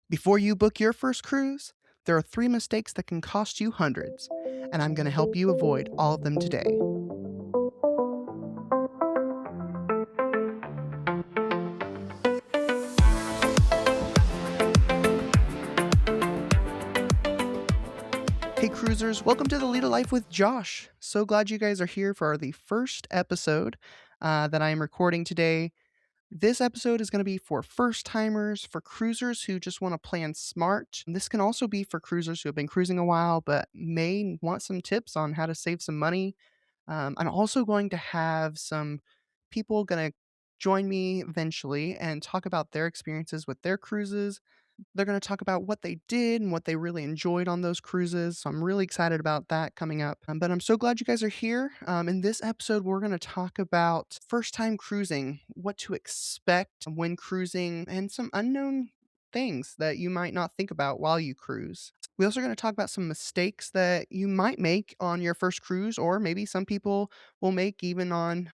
Before you book your first cruise, there are three mistakes that can cost you hundreds, and I'm going to help you avoid all of them today. Hey, cruisers, welcome to the Lido Life with Josh. So glad you guys are here for the first episode that I am recording today. This episode is going to be for first timers, for cruisers who just want to plan smart. This can also be for cruisers who have been cruising a while but may want some tips on how to save some money. I'm also going to have some people going to join me eventually and talk about their experiences with their cruises. They're going to talk about what they did and what they really enjoyed on those cruises. So I'm really excited about that coming up. But I'm so glad you guys are here. In this episode, we're going to talk about first time cruising, what to expect when cruising, and some unknown things that you might not think about while you cruise. We also going to talk about some mistakes that you might make on your first cruise, or maybe some people will make even on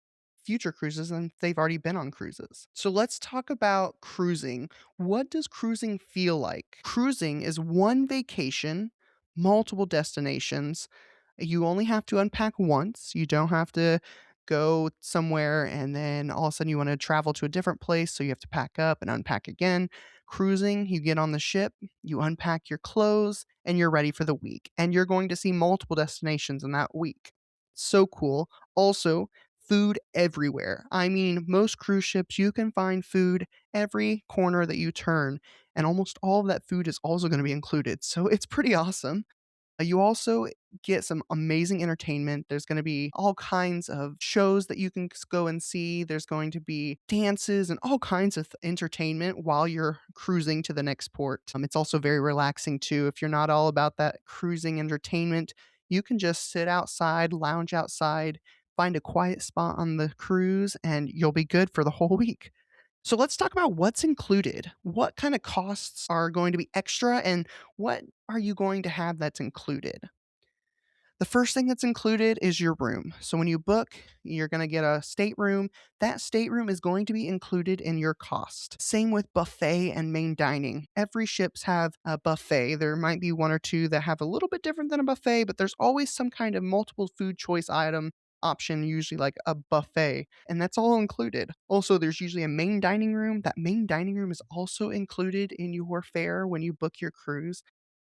future cruises and they've already been on cruises. So let's talk about cruising. What does cruising feel like? Cruising is one vacation, multiple destinations. You only have to unpack once. You don't have to go somewhere and then all of a sudden you want to travel to a different place. So you have to pack up and unpack again. Cruising, you get on the ship, you unpack your clothes, and you're ready for the week. And you're going to see multiple destinations in that week. So cool. Also, food everywhere. I mean, most cruise ships, you can find food every corner that you turn, and almost all of that food is also going to be included. So it's pretty awesome. You also get some amazing entertainment. There's going to be all kinds of shows that you can go and see. There's going to be dances and all kinds of entertainment while you're cruising to the next port. It's also very relaxing too. If you're not all about that cruising entertainment, you can just sit outside, lounge outside, find a quiet spot on the cruise, and you'll be good for the whole week. So let's talk about what's included. What kind of costs are going to be extra and what are you going to have that's included? The first thing that's included is your room. So when you book, you're going to get a stateroom. That stateroom is going to be included in your cost. Same with buffet and main dining. Every ships have a buffet. There might be one or two that have a little bit different than a buffet, but there's always some kind of multiple food choice item option, usually like a buffet, and that's all included. Also, there's usually a main dining room. That main dining room is also included in your fare when you book your cruise,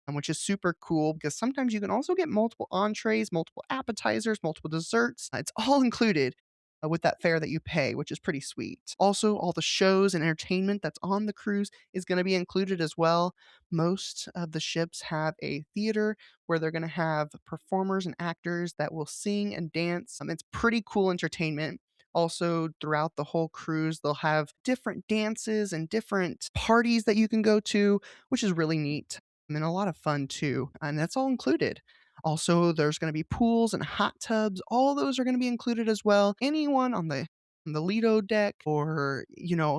which is super cool because sometimes you can also get multiple entrees, multiple appetizers, multiple desserts. It's all included with that fare that you pay, which is pretty sweet. Also, all the shows and entertainment that's on the cruise is going to be included as well. Most of the ships have a theater where they're going to have performers and actors that will sing and dance. It's pretty cool entertainment. Also, throughout the whole cruise, they'll have different dances and different parties that you can go to, which is really neat and a lot of fun too. And that's all included. Also, there's going to be pools and hot tubs. All those are going to be included as well. Anyone on the Lido deck or,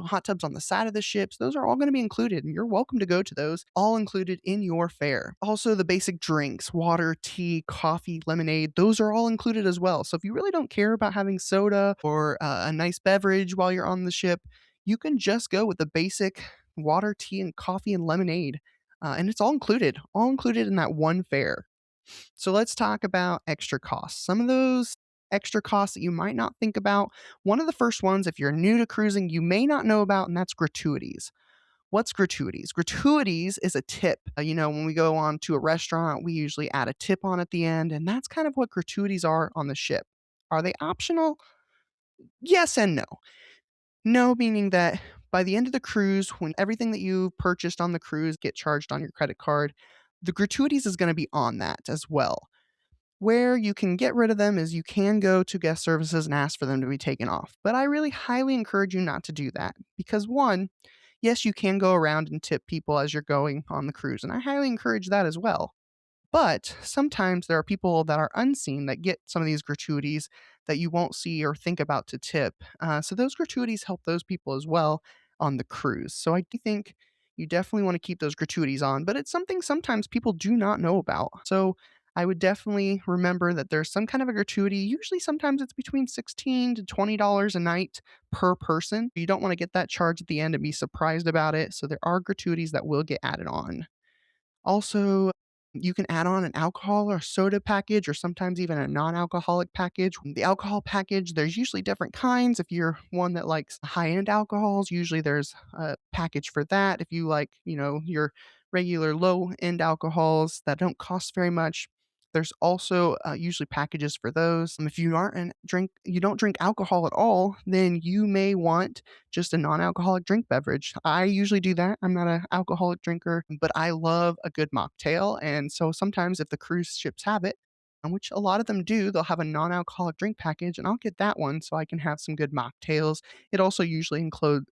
hot tubs on the side of the ships, those are all going to be included and you're welcome to go to those, all included in your fare. Also, the basic drinks, water, tea, coffee, lemonade, those are all included as well. So if you really don't care about having soda or a nice beverage while you're on the ship, you can just go with the basic water, tea, and coffee and lemonade, and it's all included in that one fare. So let's talk about extra costs. Some of those extra costs that you might not think about. One of the first ones, if you're new to cruising, you may not know about, and that's gratuities. What's gratuities? Gratuities is a tip. When we go on to a restaurant, we usually add a tip on at the end, and that's kind of what gratuities are on the ship. Are they optional? Yes and no. No, meaning that by the end of the cruise, when everything that you purchased on the cruise get charged on your credit card, the gratuities is going to be on that as well. Where you can get rid of them is you can go to guest services and ask for them to be taken off. But I really highly encourage you not to do that because one, yes, you can go around and tip people as you're going on the cruise, and I highly encourage that as well. But sometimes there are people that are unseen that get some of these gratuities that you won't see or think about to tip. So those gratuities help those people as well on the cruise. So I do think you definitely want to keep those gratuities on, but it's something sometimes people do not know about. So I would definitely remember that there's some kind of a gratuity. Usually, sometimes it's between $16 to $20 a night per person. You don't want to get that charge at the end and be surprised about it. So, there are gratuities that will get added on. Also, you can add on an alcohol or soda package or sometimes even a non-alcoholic package. The alcohol package, there's usually different kinds. If you're one that likes high-end alcohols, usually there's a package for that. If you like, your regular low-end alcohols that don't cost very much, there's also usually packages for those. If you don't drink alcohol at all, then you may want just a non-alcoholic drink beverage. I usually do that. I'm not an alcoholic drinker, but I love a good mocktail, and so sometimes if the cruise ships have it, and which a lot of them do, they'll have a non-alcoholic drink package, and I'll get that one so I can have some good mocktails. It also usually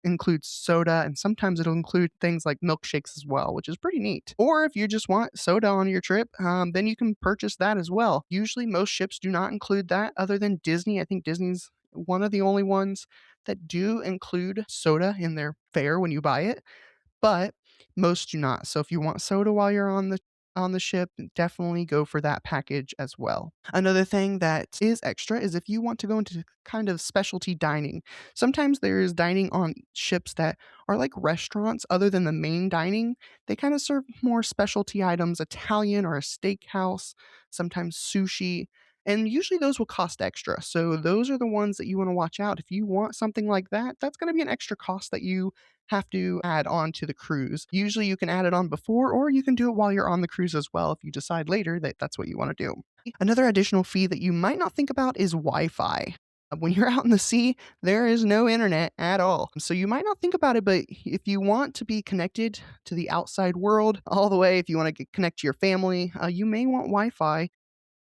includes soda, and sometimes it'll include things like milkshakes as well, which is pretty neat. Or if you just want soda on your trip, then you can purchase that as well. Usually, most ships do not include that, other than Disney. I think Disney's one of the only ones that do include soda in their fare when you buy it, but most do not. So if you want soda while you're on the ship, definitely go for that package as well. Another thing that is extra is if you want to go into kind of specialty dining. Sometimes there is dining on ships that are like restaurants other than the main dining. They kind of serve more specialty items, Italian or a steakhouse, sometimes sushi, and usually those will cost extra. So those are the ones that you want to watch out. If you want something like that, that's going to be an extra cost that you have to add on to the cruise. Usually you can add it on before, or you can do it while you're on the cruise as well if you decide later that that's what you want to do. Another additional fee that you might not think about is Wi Fi. When you're out in the sea, there is no internet at all. So you might not think about it, but if you want to be connected to the outside world all the way, if you want to connect to your family, you may want Wi Fi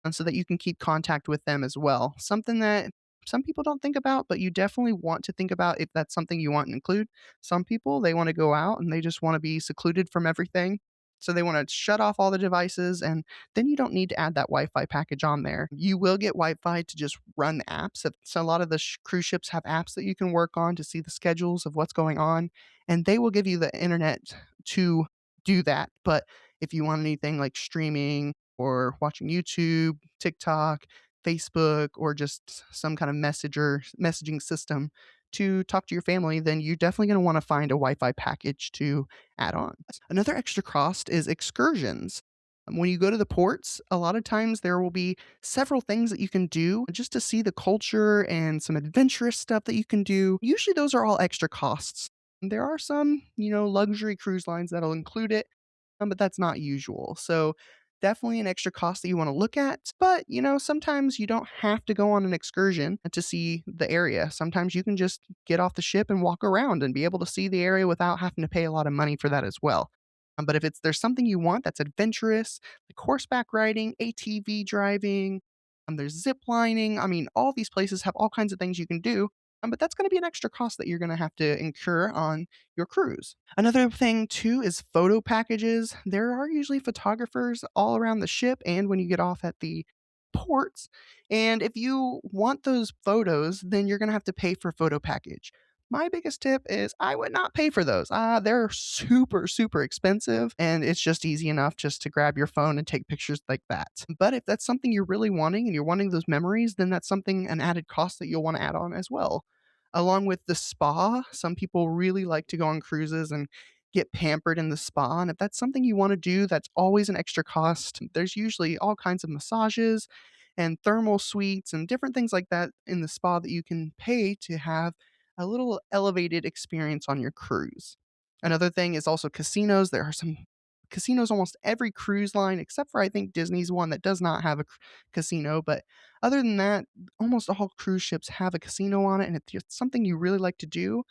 and so that you can keep contact with them as well. Something that some people don't think about, but you definitely want to think about if that's something you want to include. Some people, they want to go out and they just want to be secluded from everything. So they want to shut off all the devices, and then you don't need to add that Wi Fi package on there. You will get Wi Fi to just run the apps. So a lot of the cruise ships have apps that you can work on to see the schedules of what's going on, and they will give you the internet to do that. But if you want anything like streaming or watching YouTube, TikTok, Facebook, or just some kind of messaging system to talk to your family, then you're definitely going to want to find a Wi-Fi package to add on. Another extra cost is excursions. When you go to the ports, a lot of times there will be several things that you can do just to see the culture and some adventurous stuff that you can do. Usually those are all extra costs. There are some, luxury cruise lines that'll include it, but that's not usual. So definitely an extra cost that you want to look at. But, sometimes you don't have to go on an excursion to see the area. Sometimes you can just get off the ship and walk around and be able to see the area without having to pay a lot of money for that as well. But if there's something you want that's adventurous, like horseback riding, ATV driving, there's zip lining. I mean, all these places have all kinds of things you can do. But that's going to be an extra cost that you're going to have to incur on your cruise. Another thing too is photo packages. There are usually photographers all around the ship and when you get off at the ports. And if you want those photos, then you're going to have to pay for a photo package. My biggest tip is I would not pay for those. They're super, super expensive, and it's just easy enough just to grab your phone and take pictures like that. But if that's something you're really wanting and you're wanting those memories, then that's an added cost that you'll want to add on as well. Along with the spa, some people really like to go on cruises and get pampered in the spa. And if that's something you want to do, that's always an extra cost. There's usually all kinds of massages and thermal suites and different things like that in the spa that you can pay to have a little elevated experience on your cruise. Another thing is also casinos. There are some casinos almost every cruise line, except for I think Disney's one that does not have a casino. But other than that, almost all cruise ships have a casino on it. And if it's something you really like to do,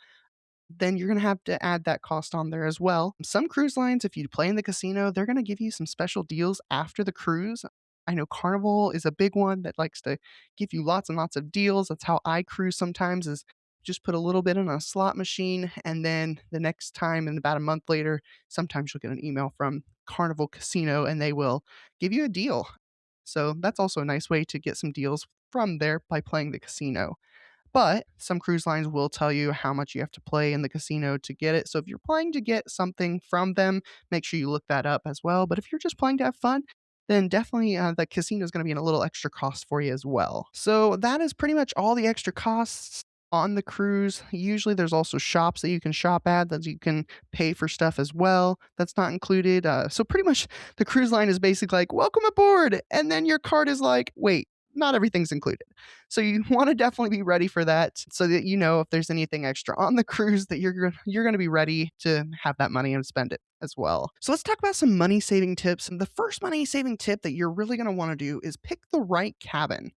then you're going to have to add that cost on there as well. Some cruise lines, if you play in the casino, they're going to give you some special deals after the cruise. I know Carnival is a big one that likes to give you lots and lots of deals. That's how I cruise sometimes is just put a little bit in a slot machine and then the next time and about a month later, sometimes you'll get an email from Carnival Casino and they will give you a deal. So that's also a nice way to get some deals from there by playing the casino. But some cruise lines will tell you how much you have to play in the casino to get it. So if you're planning to get something from them, make sure you look that up as well. But if you're just planning to have fun, then definitely the casino is going to be in a little extra cost for you as well. So that is pretty much all the extra costs on the cruise. Usually there's also shops that you can shop at that you can pay for stuff as well. That's not included. So pretty much the cruise line is basically like, welcome aboard. And then your card is like, wait, not everything's included. So you want to definitely be ready for that so that you know if there's anything extra on the cruise that you're going to be ready to have that money and spend it as well. So let's talk about some money saving tips. And the first money saving tip that you're really going to want to do is pick the right cabin.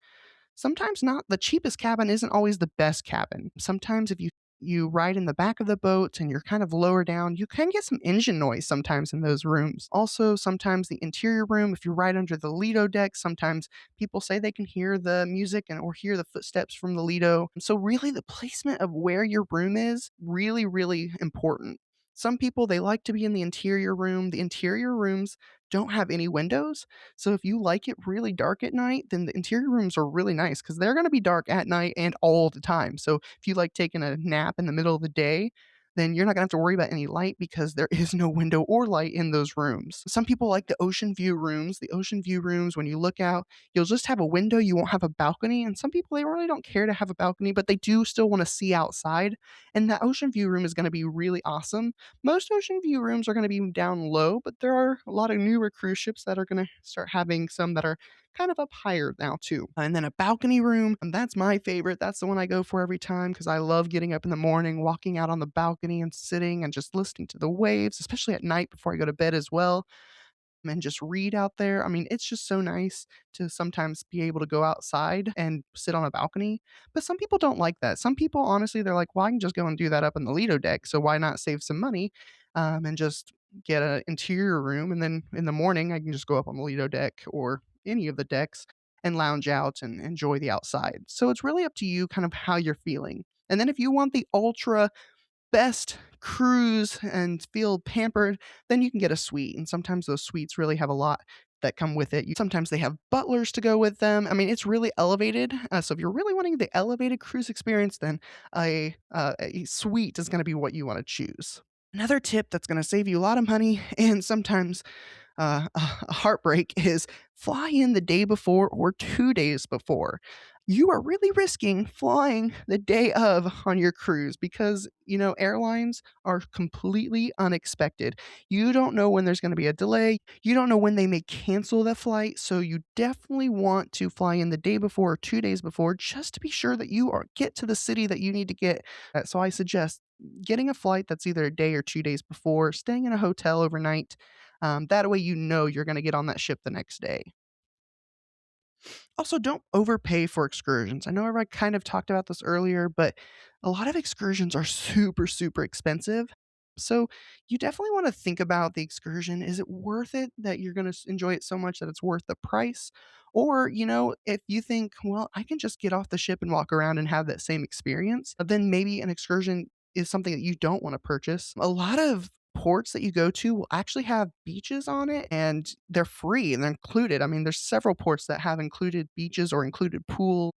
Sometimes not the cheapest cabin isn't always the best cabin. Sometimes if you ride in the back of the boat and you're kind of lower down, you can get some engine noise sometimes in those rooms. Also, sometimes the interior room, if you ride under the Lido deck, sometimes people say they can hear the music and or hear the footsteps from the Lido. So really the placement of where your room is really really important. Some people they like to be in the interior room. The interior rooms don't have any windows, so if you like it really dark at night, then the interior rooms are really nice because they're gonna be dark at night and all the time. So if you like taking a nap in the middle of the day, then you're not gonna have to worry about any light because there is no window or light in those rooms. Some people like the ocean view rooms. The ocean view rooms, when you look out, you'll just have a window, you won't have a balcony. And some people, they really don't care to have a balcony, but they do still wanna see outside. And that ocean view room is gonna be really awesome. Most ocean view rooms are going to be down low, but there are a lot of newer cruise ships that are going to start having some that are kind of up higher now too. And then a balcony room, and that's my favorite. That's the one I go for every time because I love getting up in the morning, walking out on the balcony and sitting and just listening to the waves, especially at night before I go to bed as well and just read out there. I mean, it's just so nice to sometimes be able to go outside and sit on a balcony. But some people don't like that. Some people, honestly, they're like, well, I can just go and do that up in the Lido deck. So why not save some money and just get an interior room? And then in the morning, I can just go up on the Lido deck or any of the decks and lounge out and enjoy the outside. So it's really up to you kind of how you're feeling. And then if you want the ultra best cruise and feel pampered, then you can get a suite. And sometimes those suites really have a lot that come with it. Sometimes they have butlers to go with them. I mean, it's really elevated. So if you're really wanting the elevated cruise experience, then a suite is going to be what you want to choose. Another tip that's going to save you a lot of money and sometimes a heartbreak is fly in the day before or 2 days before. You are really risking flying the day of on your cruise because, airlines are completely unexpected. You don't know when there's gonna be a delay. You don't know when they may cancel the flight, so you definitely want to fly in the day before or 2 days before just to be sure that you are get to the city that you need to get. So I suggest getting a flight that's either a day or 2 days before, staying in a hotel overnight, that way you know you're gonna get on that ship the next day. Also, don't overpay for excursions. I know I kind of talked about this earlier, but a lot of excursions are super, super expensive. So you definitely want to think about the excursion. Is it worth it that you're going to enjoy it so much that it's worth the price? Or, if you think, well, I can just get off the ship and walk around and have that same experience, then maybe an excursion is something that you don't want to purchase. A lot of ports that you go to will actually have beaches on it and they're free and they're included. I mean, there's several ports that have included beaches or included pool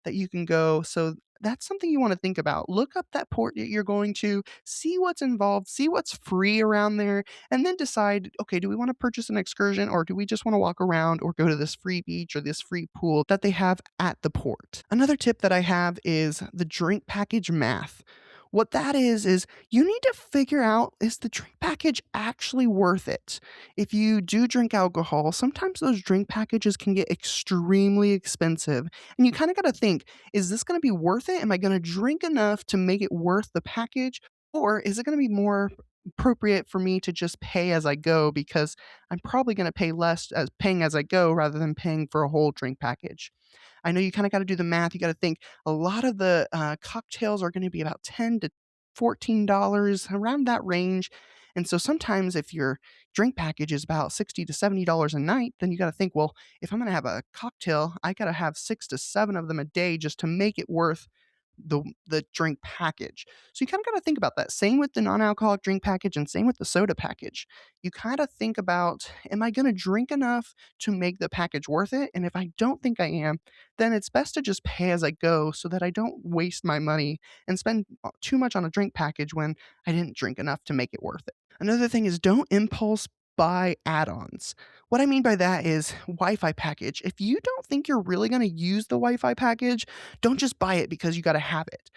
that you can go. So that's something you want to think about. Look up that port that you're going to, see what's involved, see what's free around there, and then decide, okay, do we want to purchase an excursion or do we just want to walk around or go to this free beach or this free pool that they have at the port? Another tip that I have is the drink package math. What that is you need to figure out, is the drink package actually worth it? If you do drink alcohol, sometimes those drink packages can get extremely expensive. And you kind of got to think, is this going to be worth it? Am I going to drink enough to make it worth the package? Or is it going to be more appropriate for me to just pay as I go because I'm probably going to pay less as paying as I go rather than paying for a whole drink package? I know you kind of got to do the math. You got to think a lot of the cocktails are going to be about $10 to $14 around that range. And so sometimes if your drink package is about $60 to $70 a night, then you got to think, well, if I'm going to have a cocktail, I got to have 6 to 7 of them a day just to make it worth the drink package. So you kind of got to think about that. Same with the non-alcoholic drink package and same with the soda package. You kind of think about, am I going to drink enough to make the package worth it? And if I don't think I am, then it's best to just pay as I go so that I don't waste my money and spend too much on a drink package when I didn't drink enough to make it worth it. Another thing is don't impulse buy add-ons. What I mean by that is Wi-Fi package. If you don't think you're really gonna use the Wi-Fi package, don't just buy it because you gotta have it.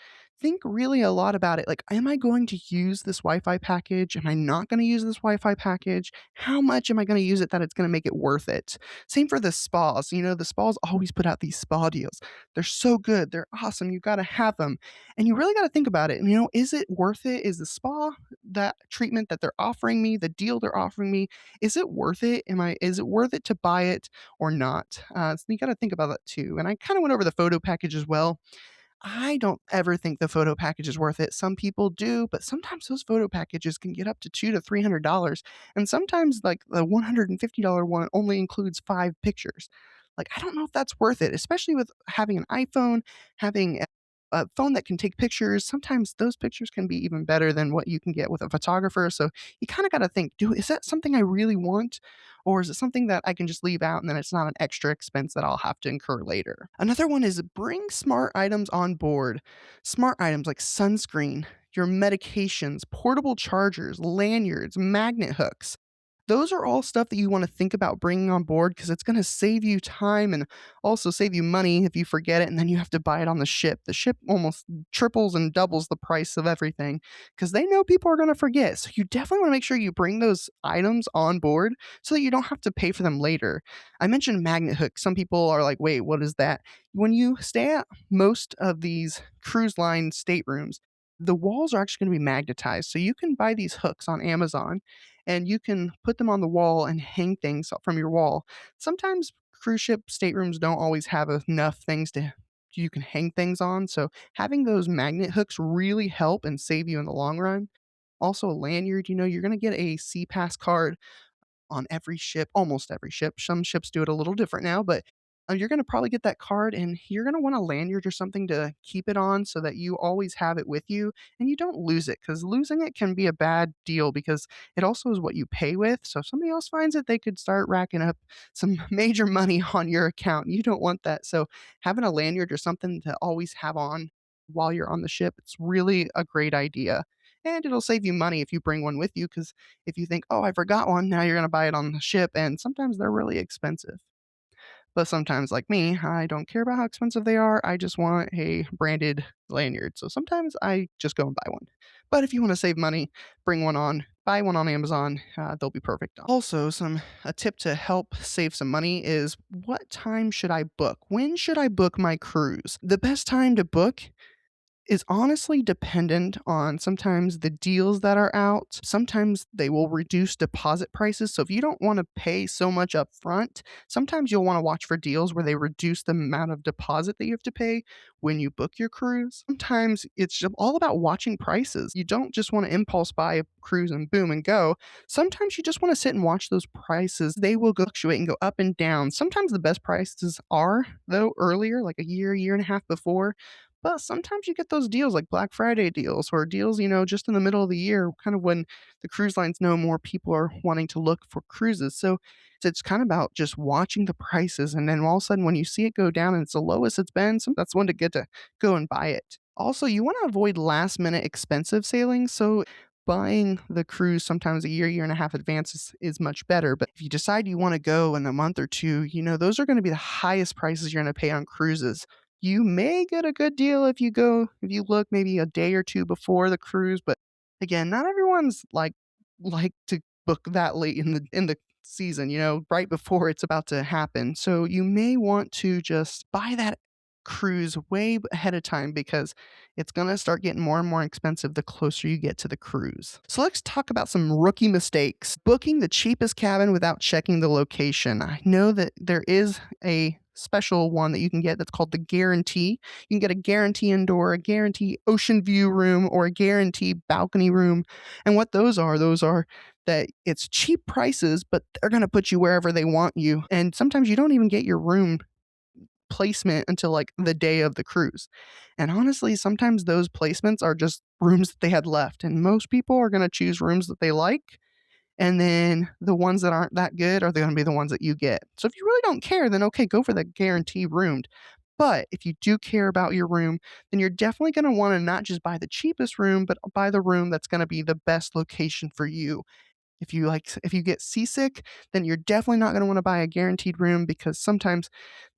Think really a lot about it. Like, am I going to use this Wi-Fi package? Am I not gonna use this Wi-Fi package? How much am I gonna use it that it's gonna make it worth it? Same for the spas. The spas always put out these spa deals. They're so good. They're awesome. You gotta have them. And you really gotta think about it. Is it worth it? Is the spa, that treatment that they're offering me, the deal they're offering me, is it worth it? Is it worth it to buy it or not? So you got to think about that too. And I kind of went over the photo package as well. I don't ever think the photo package is worth it. Some people do, but sometimes those photo packages can get up to $200 to $300, and sometimes like the $150 one only includes 5 pictures. Like, I don't know if that's worth it, especially with having an iPhone, having a phone that can take pictures. Sometimes those pictures can be even better than what you can get with a photographer. So you kind of got to think, is that something I really want? Or is it something that I can just leave out and then it's not an extra expense that I'll have to incur later? Another one is bring smart items on board. Smart items like sunscreen, your medications, portable chargers, lanyards, magnet hooks. Those are all stuff that you want to think about bringing on board because it's going to save you time and also save you money if you forget it and then you have to buy it on the ship. The ship almost triples and doubles the price of everything because they know people are going to forget. So you definitely want to make sure you bring those items on board so that you don't have to pay for them later. I mentioned magnet hooks. Some people are like, wait, what is that? When you stay at most of these cruise line staterooms, the walls are actually going to be magnetized. So you can buy these hooks on Amazon and you can put them on the wall and hang things from your wall. Sometimes cruise ship staterooms don't always have enough things to you can hang things on, so having those magnet hooks really help and save you in the long run. Also, a lanyard, you're going to get a Sea Pass card on every ship, almost every ship. Some ships do it a little different now, but you're going to probably get that card and you're going to want a lanyard or something to keep it on so that you always have it with you and you don't lose it because losing it can be a bad deal because it also is what you pay with. So if somebody else finds it, they could start racking up some major money on your account. You don't want that. So having a lanyard or something to always have on while you're on the ship, it's really a great idea. And it'll save you money if you bring one with you because if you think, "Oh, I forgot one," now you're gonna buy it on the ship, and sometimes they're really expensive. But sometimes, like me, I don't care about how expensive they are, I just want a branded lanyard, so sometimes I just go and buy one. But if you wanna save money, bring one on, buy one on Amazon, they'll be perfect. Also, some a tip to help save some money is what time should I book? When should I book my cruise? The best time to book is honestly dependent on sometimes the deals that are out. Sometimes they will reduce deposit prices. So if you don't want to pay so much up front, sometimes you'll want to watch for deals where they reduce the amount of deposit that you have to pay when you book your cruise. Sometimes it's just all about watching prices. You don't just want to impulse buy a cruise and boom and go. Sometimes you just want to sit and watch those prices. They will fluctuate and go up and down. Sometimes the best prices are, though, earlier, like a year and a half before, but sometimes you get those deals like Black Friday deals or deals, just in the middle of the year, kind of when the cruise lines know more people are wanting to look for cruises. So it's kind of about just watching the prices. And then all of a sudden, when you see it go down and it's the lowest it's been, that's when to get to go and buy it. Also, you want to avoid last minute expensive sailings. So buying the cruise sometimes a year and a half advance is much better. But if you decide you want to go in a month or two, those are going to be the highest prices you're going to pay on cruises. You may get a good deal if you look maybe a day or 2 before the cruise, but again, not everyone's like to book that late in the season, right before it's about to happen. So you may want to just buy that cruise way ahead of time because it's going to start getting more and more expensive the closer you get to the cruise. So let's talk about some rookie mistakes. Booking the cheapest cabin without checking the location. I know that there is a special one that you can get that's called the guarantee. You can get a guarantee indoor, a guarantee ocean view room, or a guarantee balcony room. And what those are that it's cheap prices, but they're going to put you wherever they want you. And sometimes you don't even get your room placement until like the day of the cruise. And honestly, sometimes those placements are just rooms that they had left. And most people are going to choose rooms that they like. And then the ones that aren't that good are going to be the ones that you get. So if you really don't care, then okay, go for the guarantee room. But if you do care about your room, then you're definitely going to want to not just buy the cheapest room, but buy the room that's going to be the best location for you. If you get seasick, then you're definitely not going to want to buy a guaranteed room, because sometimes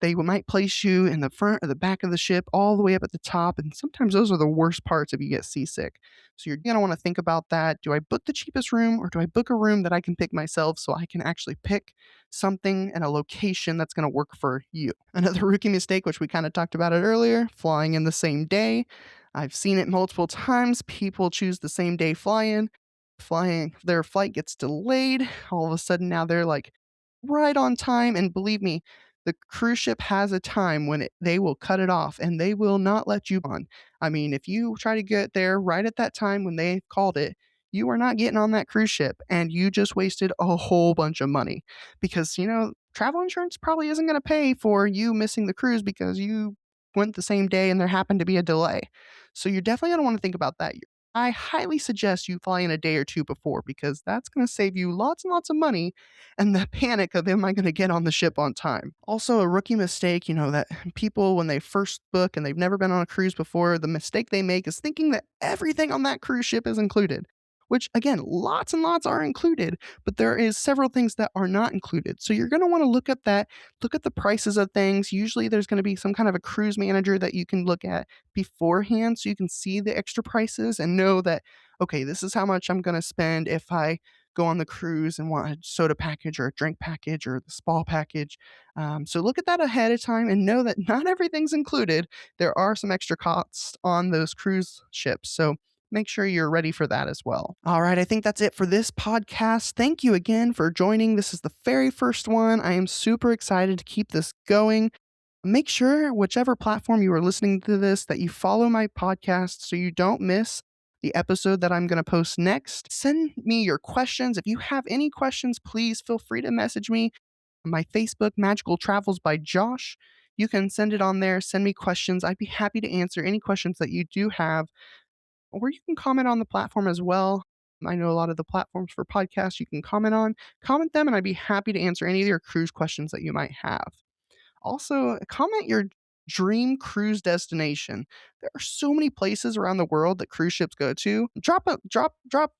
they might place you in the front or the back of the ship all the way up at the top, and sometimes those are the worst parts if you get seasick. So you're going to want to think about that. Do I book the cheapest room, or do I book a room that I can pick myself so I can actually pick something and a location that's going to work for you? Another rookie mistake, which we kind of talked about it earlier, flying in the same day. I've seen it multiple times. People choose the same day flying, their flight gets delayed. All of a sudden now they're like right on time. And believe me, the cruise ship has a time when they will cut it off and they will not let you on. I mean, if you try to get there right at that time when they called it, you are not getting on that cruise ship, and you just wasted a whole bunch of money, because, travel insurance probably isn't going to pay for you missing the cruise because you went the same day and there happened to be a delay. So you're definitely going to want to think about that. I highly suggest you fly in a day or two before, because that's going to save you lots and lots of money and the panic of, am I going to get on the ship on time? Also, a rookie mistake, that people, when they first book and they've never been on a cruise before, the mistake they make is thinking that everything on that cruise ship is included. Which, again, lots and lots are included, but there is several things that are not included. So you're going to want to look at that, look at the prices of things. Usually there's going to be some kind of a cruise manager that you can look at beforehand, so you can see the extra prices and know that, okay, this is how much I'm going to spend if I go on the cruise and want a soda package or a drink package or the spa package. So look at that ahead of time and know that not everything's included. There are some extra costs on those cruise ships. So make sure you're ready for that as well. All right, I think that's it for this podcast. Thank you again for joining. This is the very first one. I am super excited to keep this going. Make sure, whichever platform you are listening to this, that you follow my podcast so you don't miss the episode that I'm going to post next. Send me your questions. If you have any questions, please feel free to message me on my Facebook, Magical Travels by Josh. You can send it on there. Send me questions. I'd be happy to answer any questions that you do have, or you can comment on the platform as well. I know a lot of the platforms for podcasts you can comment on. Comment them, and I'd be happy to answer any of your cruise questions that you might have. Also, comment your dream cruise destination. There are so many places around the world that cruise ships go to. Drop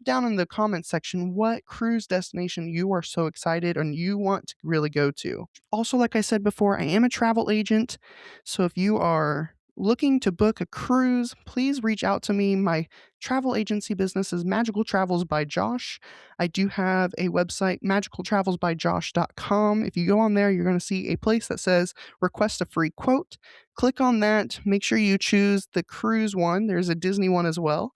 down in the comment section what cruise destination you are so excited and you want to really go to. Also, like I said before, I am a travel agent, so if you are looking to book a cruise, please reach out to me. My travel agency business is Magical Travels by Josh. I do have a website, magicaltravelsbyjosh.com. If you go on there, you're going to see a place that says request a free quote. Click on that. Make sure you choose the cruise one. There's a Disney one as well,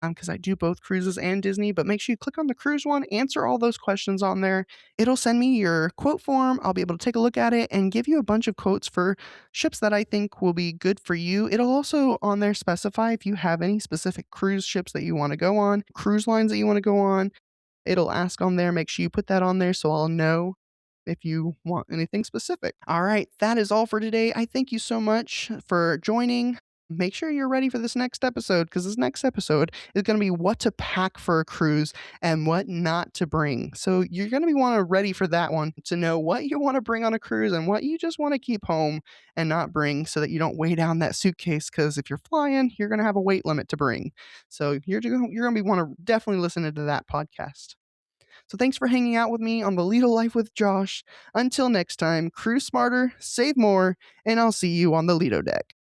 because I do both cruises and Disney, but make sure you click on the cruise one, answer all those questions on there. It'll send me your quote form. I'll be able to take a look at it and give you a bunch of quotes for ships that I think will be good for you. It'll also on there specify if you have any specific cruise ships that you want to go on, cruise lines that you want to go on. It'll ask on there. Make sure you put that on there so I'll know if you want anything specific. All right, that is all for today. I thank you so much for joining. Make sure you're ready for this next episode, because this next episode is going to be what to pack for a cruise and what not to bring. So you're going to be ready for that one, to know what you want to bring on a cruise and what you just want to keep home and not bring, so that you don't weigh down that suitcase, because if you're flying, you're going to have a weight limit to bring. So you're going to be want to definitely listen to that podcast. So thanks for hanging out with me on the Lido Life with Josh. Until next time, cruise smarter, save more, and I'll see you on the Lido deck.